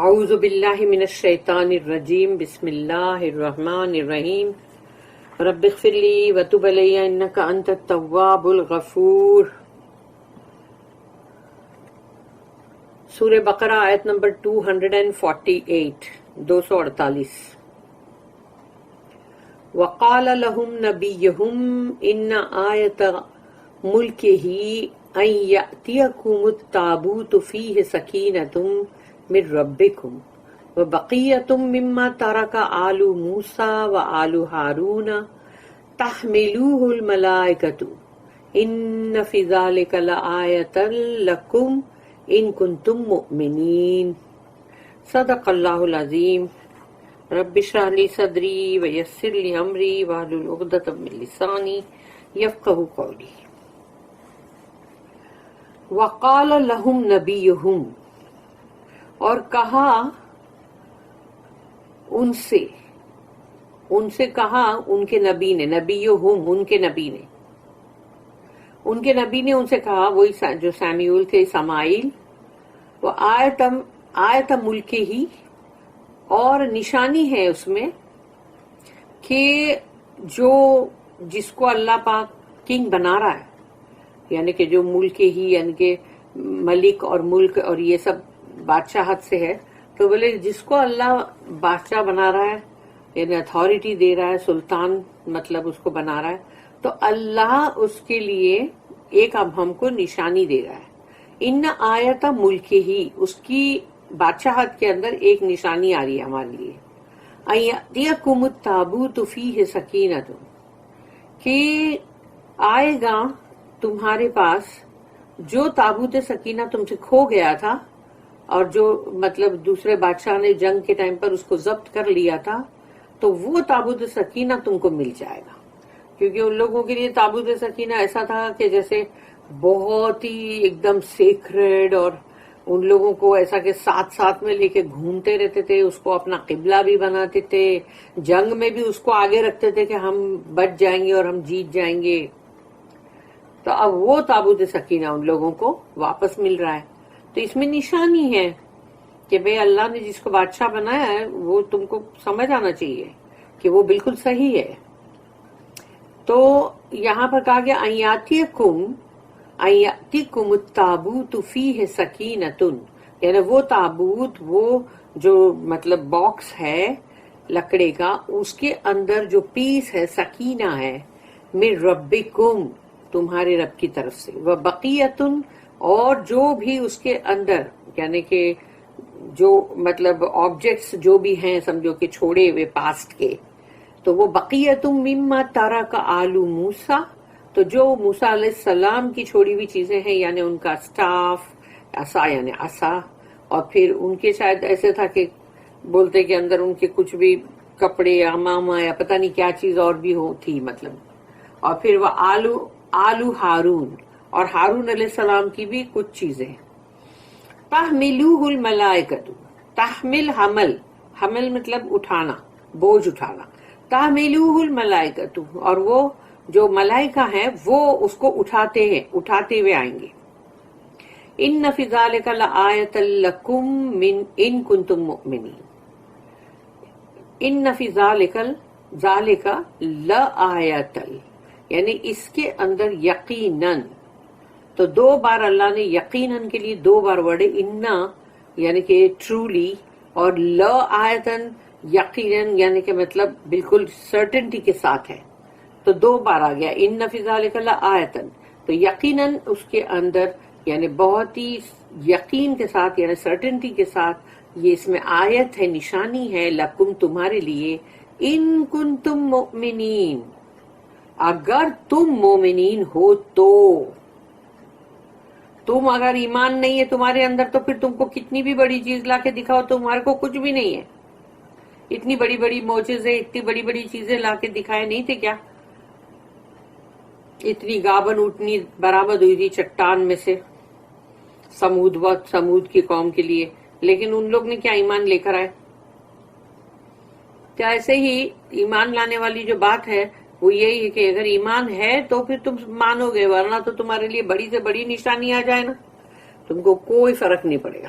اعوذ باللہ من الشیطان الرجیم بسم اللہ الرحمن الرحیم رب اغفر لی وتب علی انک انت التواب الغفور۔ سورہ بقرہ آیت نمبر 248 248۔ وقال لهم نبیہم ان آیت ملکہ ان یأتیکم التابوت فیہ سکینۃ من ربکم وبقیۃ مما ترک آل موسیٰ وآل ہارون تحملوہ الملائکۃ ان فی ذلک لآیۃ لکم ان کنتم مؤمنین۔ صدق اللہ العظیم۔ رب اشرح لی صدری ویسر لی امری واحلل عقدۃ من لسانی یفقہوا قولی۔ وقال لہم نبیہم، اور کہا ان سے کہا ان کے نبی نے، نبیہم ان کے نبی نے ان سے کہا، وہی جو سیمیول تھے، سمائیل، وہ آیت ملک ہی، اور نشانی ہے اس میں کہ جس کو اللہ پاک کنگ بنا رہا ہے، یعنی کہ جو ملک ہی، یعنی کہ ملک اور ملک اور یہ سب بادشاہت سے ہے، تو بولے جس کو اللہ بادشاہ بنا رہا ہے، یعنی اتھارٹی دے رہا ہے، سلطان مطلب اس کو بنا رہا ہے، تو اللہ اس کے لیے ایک اب ہم کو نشانی دے رہا ہے۔ ان آیت ملک ہی، اس کی بادشاہت کے اندر ایک نشانی آ رہی ہے ہمارے لیے۔ ان یأتیکم التابوت فیہ سکینۃ، کہ آئے گا تمہارے پاس جو تابوت سکینہ تم سے کھو گیا تھا، اور جو مطلب دوسرے بادشاہ نے جنگ کے ٹائم پر اس کو ضبط کر لیا تھا، تو وہ تابوت سکینہ تم کو مل جائے گا۔ کیونکہ ان لوگوں کے لیے تابوت سکینہ ایسا تھا کہ جیسے بہت ہی ایک دم سیکریڈ، اور ان لوگوں کو ایسا کہ ساتھ میں لے کے گھومتے رہتے تھے، اس کو اپنا قبلہ بھی بناتے تھے، جنگ میں بھی اس کو آگے رکھتے تھے کہ ہم بچ جائیں گے اور ہم جیت جائیں گے۔ تو اب وہ تابوت سکینہ ان لوگوں کو واپس مل رہا ہے۔ تو اس میں نشانی ہے کہ بھئی اللہ نے جس کو بادشاہ بنایا ہے وہ تم کو سمجھ آنا چاہیے کہ وہ بالکل صحیح ہے۔ تو یہاں پر کہا گیا ان یأتیکم التابوت فیہ سکینۃ، یعنی وہ تابوت، وہ جو مطلب باکس ہے لکڑے کا، اس کے اندر جو پیس ہے، سکینہ ہے، من ربکم، تمہارے رب کی طرف سے، وبقیۃ، اور جو بھی اس کے اندر، یعنی کہ جو مطلب آبجیکٹس جو بھی ہیں سمجھو کہ چھوڑے ہوئے پاسٹ کے، تو وہ بقیۃ مما ترک آل موسیٰ، تو جو موسیٰ علیہ السلام کی چھوڑی ہوئی چیزیں ہیں، یعنی ان کا سٹاف، عصا یعنی عصا، اور پھر ان کے شاید ایسے تھا کہ بولتے کہ اندر ان کے کچھ بھی کپڑے یا امامہ یا پتہ نہیں کیا چیز اور بھی تھی مطلب، اور پھر وہ آلو ہارون، اور ہارون علیہ السلام کی بھی کچھ چیزیں۔ تحملوہ الملائکۃ، تحمل حمل مطلب اٹھانا، بوجھ اٹھانا، تحملوہ الملائکۃ، اور وہ جو ملائکہ ہیں وہ اس کو اٹھاتے ہوئے آئیں گے۔ ان فی ذلک لآیۃ لکم من ان کنتم مؤمنین، ان فی ذلک لآیۃ، یعنی اس کے اندر یقیناً، تو دو بار اللہ نے یقیناً کے لیے دو بار ورڈ انا یعنی کہ ٹرولی، اور لا آیتن یقیناً یعنی کہ مطلب بالکل سرٹنٹی کے ساتھ ہے، تو دو بار آ گیا ان فی ذلک لآیتن، تو یقیناً اس کے اندر یعنی بہت ہی یقین کے ساتھ، یعنی سرٹنٹی کے ساتھ، یہ اس میں آیت ہے، نشانی ہے، لکم تمہارے لیے، ان کنتم مؤمنین، اگر تم مومنین ہو تو۔ تم اگر ایمان نہیں ہے تمہارے اندر تو پھر تم کو کتنی بھی بڑی چیز لا کے دکھاؤ تمہارے کو کچھ بھی نہیں ہے۔ اتنی بڑی بڑی معجزے، اتنی بڑی بڑی چیزیں لا کے دکھائے نہیں تھے کیا؟ اتنی گابن اٹھنی برآمد ہوئی تھی چٹان میں سے سمود کی قوم کے لیے، لیکن ان لوگ نے کیا ایمان لے کر آئے؟ کیا ایسے ہی ایمان لانے والی جو بات ہے وہ یہی ہے کہ اگر ایمان ہے تو پھر تم مانو گے، ورنہ تو تمہارے لیے بڑی سے بڑی نشانی آ جائے نا، تم کو کوئی فرق نہیں پڑے گا۔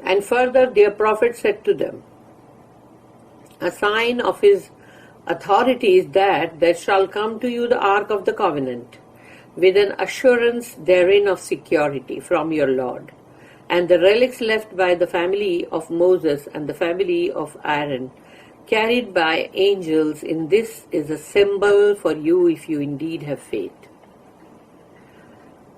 And further their prophet said to them, a sign of his authority is that there shall come to you the ark of the covenant, with an assurance therein of security from your Lord, and the relics left by the family of Moses and the family of Aaron, carried by angels, in this is a symbol for you if you indeed have faith.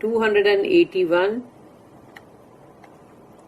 281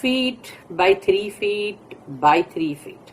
feet by 3 feet by 3 feet.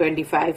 25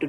to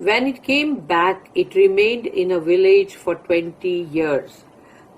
When it came back, it remained in a village for 20 years.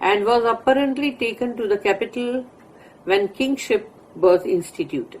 And was apparently taken to the capital when kingship was instituted.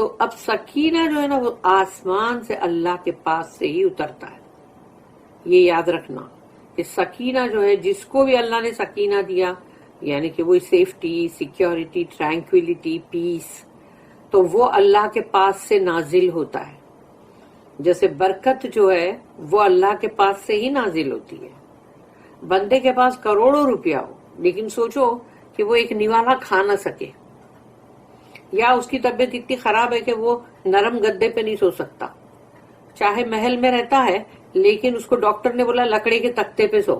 تو اب سکینہ جو ہے نا وہ آسمان سے اللہ کے پاس سے ہی اترتا ہے. یہ یاد رکھنا کہ سکینہ جو ہے جس کو بھی اللہ نے سکینہ دیا یعنی کہ وہ سیفٹی، سیکیورٹی، ٹرینکویلٹی، پیس، تو وہ اللہ کے پاس سے نازل ہوتا ہے. جیسے برکت جو ہے وہ اللہ کے پاس سے ہی نازل ہوتی ہے. بندے کے پاس کروڑوں روپیہ ہو لیکن سوچو کہ وہ ایک نوالا کھا نہ سکے، یا اس کی طبیعت اتنی خراب ہے کہ وہ نرم گدے پہ نہیں سو سکتا، چاہے محل میں رہتا ہے لیکن اس کو ڈاکٹر نے بولا لکڑی کے تختے پہ سو.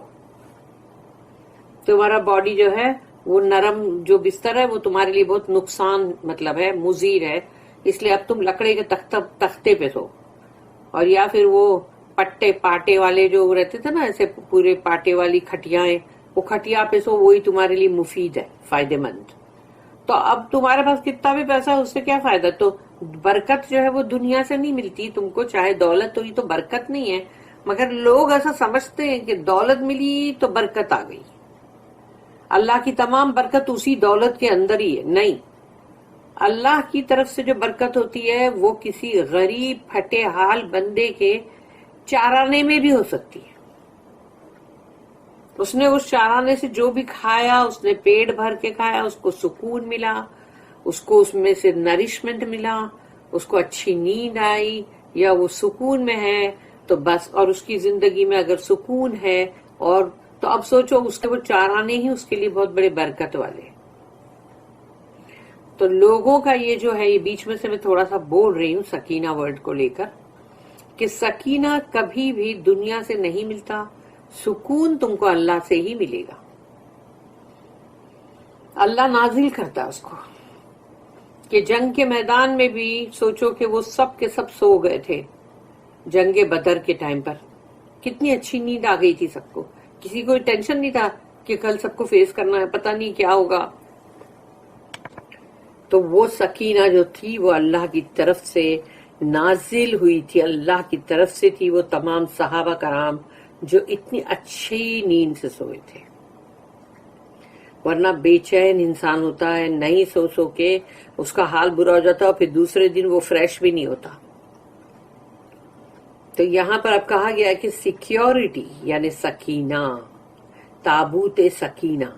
تمہارا باڈی جو ہے وہ نرم جو بستر ہے وہ تمہارے لیے بہت نقصان مطلب ہے، مضر ہے، اس لیے اب تم لکڑی کے تختے پہ سو. اور یا پھر وہ پٹے پاٹے والے جو رہتے تھے نا، ایسے پورے پاٹے والی کھٹیاں، وہ کھٹیا پہ سو، وہی تمہارے لیے مفید ہے، فائدہ مند. تو اب تمہارے پاس کتنا بھی پیسہ اس سے کیا فائدہ؟ تو برکت جو ہے وہ دنیا سے نہیں ملتی تم کو، چاہے دولت ہوئی تو برکت نہیں ہے. مگر لوگ ایسا سمجھتے ہیں کہ دولت ملی تو برکت آ گئی، اللہ کی تمام برکت اسی دولت کے اندر ہی ہے. نہیں، اللہ کی طرف سے جو برکت ہوتی ہے وہ کسی غریب پھٹے حال بندے کے چارانے میں بھی ہو سکتی ہے. اس نے اس چارانے سے جو بھی کھایا، اس نے پیٹ بھر کے کھایا، اس کو سکون ملا، اس کو اس میں سے نرشمنٹ ملا، اس کو اچھی نیند آئی، یا وہ سکون میں ہے تو بس. اور اس کی زندگی میں اگر سکون ہے اور تو اب سوچو اس کے وہ چارانے ہی اس کے لیے بہت بڑے برکت والے. تو لوگوں کا یہ جو ہے، یہ بیچ میں سے میں تھوڑا سا بول رہی ہوں سکینہ ورڈ کو لے کر، کہ سکینہ کبھی بھی دنیا سے نہیں ملتا، سکون تم کو اللہ سے ہی ملے گا. اللہ نازل کرتا اس کو. کہ جنگ کے میدان میں بھی سوچو کہ وہ سب کے سب سو گئے تھے جنگ بدر کے ٹائم پر، کتنی اچھی نیند آ گئی تھی سب کو، کسی کو ٹینشن نہیں تھا کہ کل سب کو فیس کرنا ہے، پتہ نہیں کیا ہوگا. تو وہ سکینہ جو تھی وہ اللہ کی طرف سے نازل ہوئی تھی، اللہ کی طرف سے تھی. وہ تمام صحابہ کرام جو اتنی اچھی نیند سے سوئے تھے، ورنہ بے چین انسان ہوتا ہے، نہیں سو کے اس کا حال برا ہو جاتا اور پھر دوسرے دن وہ فریش بھی نہیں ہوتا. تو یہاں پر اب کہا گیا ہے کہ سیکیورٹی یعنی سکینہ، تابوت سکینہ.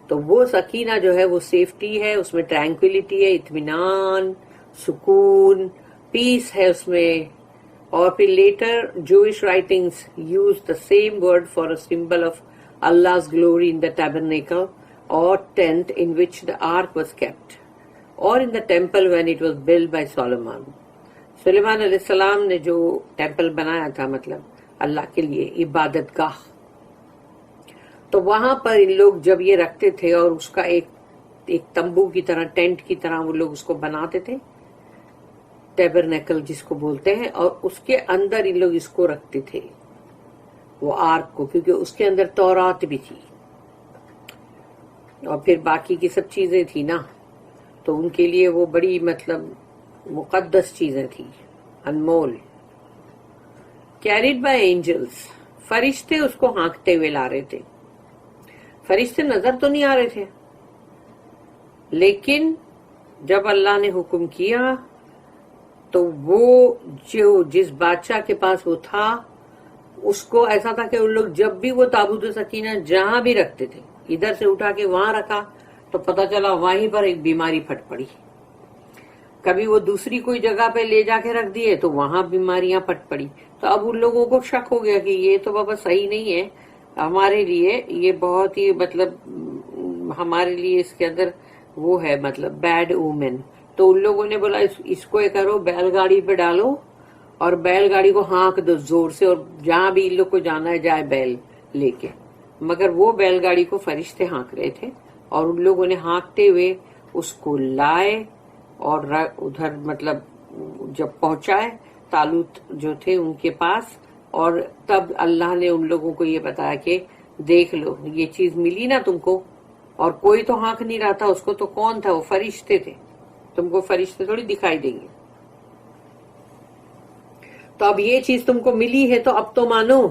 تو وہ سکینہ جو ہے وہ سیفٹی ہے، اس میں ٹرینکویلٹی ہے، اطمینان، سکون، پیس ہے اس میں. اور پھر later Jewish writings use the same word for a symbol of Allah's glory in the tabernacle or tent in which the ark was kept, or in the temple when it was built by Solomon. سلیمان علیہ السلام نے جو temple بنایا تھا مطلب اللہ کے لیے عبادت گاہ، تو وہاں پر ان لوگ جب یہ رکھتے تھے اور اس کا ایک تمبو کی طرح، ٹینٹ کی طرح وہ لوگ اس کو بناتے تھے، ٹیبرنیکل جس کو بولتے ہیں، اور اس کے اندر ان لوگ اس کو رکھتے تھے وہ آرک کو، کیونکہ اس کے اندر تورات بھی تھی اور پھر باقی کی سب چیزیں تھی نا، تو ان کے لیے وہ بڑی مطلب مقدس چیزیں تھی، انمول. کیریڈ بائی اینجلس، فرشتے اس کو ہانکتے ہوئے لا رہے تھے. فرشتے نظر تو نہیں آ رہے تھے، لیکن جب اللہ نے حکم کیا تو وہ جو جس بادشاہ کے پاس وہ تھا، اس کو ایسا تھا کہ ان لوگ جب بھی وہ تابوت سکینہ جہاں بھی رکھتے تھے، ادھر سے اٹھا کے وہاں رکھا تو پتا چلا وہیں پر ایک بیماری پھٹ پڑی. کبھی وہ دوسری کوئی جگہ پہ لے جا کے رکھ دیے تو وہاں بیماریاں پھٹ پڑی. تو اب ان لوگوں کو شک ہو گیا کہ یہ تو بابا صحیح نہیں ہے ہمارے لیے، یہ بہت ہی مطلب ہمارے لیے اس کے اندر وہ ہے مطلب بیڈ اومن. تو ان لوگوں نے بولا اس کو کرو، بیل گاڑی پہ ڈالو اور بیل گاڑی کو ہانک دو زور سے، اور جہاں بھی ان لوگ کو جانا ہے جائے بیل لے کے. مگر وہ بیل گاڑی کو فرشتے ہانک رہے تھے، اور ان لوگوں نے ہانکتے ہوئے اس کو لائے اور ادھر مطلب جب پہنچائے طالوت جو تھے ان کے پاس، اور تب اللہ نے ان لوگوں کو یہ بتایا کہ دیکھ لو یہ چیز ملی نا تم کو، اور کوئی تو ہانک نہیں رہا تھا اس کو، تو کون تھا؟ وہ فرشتے تھے. تم کو فرشتے تھوڑی دکھائی دیں گے. تو اب یہ چیز تم کو ملی ہے تو اب تو مانو.